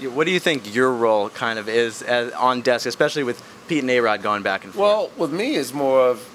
What do you think your role kind of is on desk, especially with Pete and A-Rod going back and forth? Well, with me, it's more of,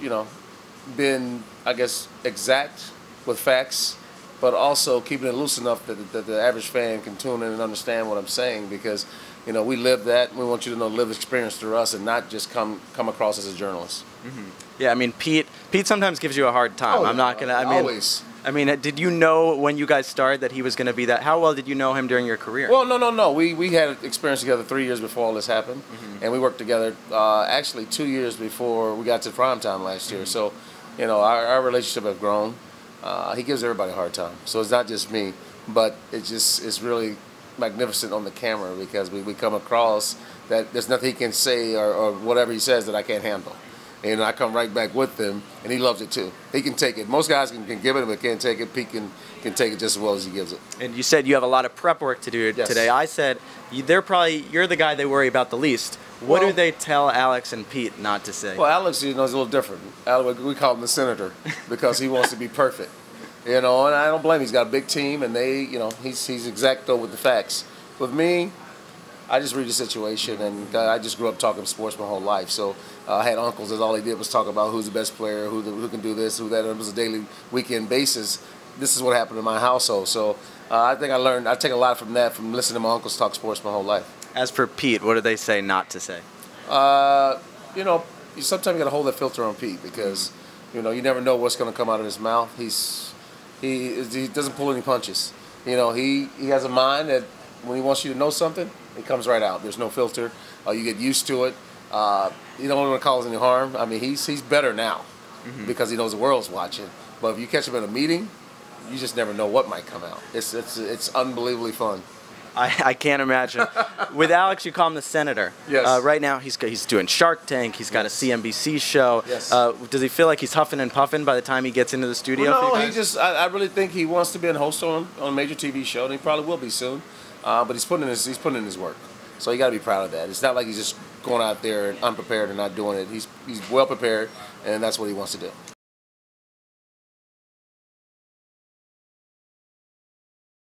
being, I guess, exact with facts, but also keeping it loose enough that the average fan can tune in and understand what I'm saying, because, we live that. We want you to know live experience through us and not just come across as a journalist. Mm-hmm. Yeah, I mean, Pete sometimes gives you a hard time. Oh, I'm not gonna. Always. I mean, did you know when you guys started that he was going to be that? How well did you know him during your career? Well, no. We had experience together 3 years before all this happened, and we worked together actually 2 years before we got to primetime last year. So, our relationship has grown. He gives everybody a hard time, so it's not just me, but it's really magnificent on the camera because we come across that there's nothing he can say or whatever he says that I can't handle. And I come right back with him, and he loves it too. He can take it. Most guys can give it, but can't take it. Pete can take it just as well as he gives it. And you said you have a lot of prep work to do today. I said you're the guy they worry about the least. What do they tell Alex and Pete not to say? Well, Alex, is a little different. Alex, we call him the senator because he wants to be perfect. And I don't blame him. He's got a big team, and he's exacto with the facts. With me, I just read the situation, and I just grew up talking sports my whole life. So I had uncles that all they did was talk about who's the best player, who can do this, who that. It was a daily, weekend basis. This is what happened in my household. So I think I take a lot from that, from listening to my uncles talk sports my whole life. As for Pete, what do they say not to say? Sometimes you got to hold that filter on Pete because, you never know what's going to come out of his mouth. He doesn't pull any punches. He has a mind that when he wants you to know something, it comes right out. There's no filter. You get used to it. You don't want to cause any harm. I mean, he's better now because he knows the world's watching. But if you catch him at a meeting, you just never know what might come out. It's unbelievably fun. I can't imagine. With Alex, you call him the senator. Yes. Right now, he's doing Shark Tank. He's got a CNBC show. Yes. Does he feel like he's huffing and puffing by the time he gets into the studio? Well, no, I really think he wants to be a host on a major TV show, and he probably will be soon. But he's putting in his work. So you got to be proud of that. It's not like he's just going out there and unprepared and not doing it. He's well prepared, and that's what he wants to do.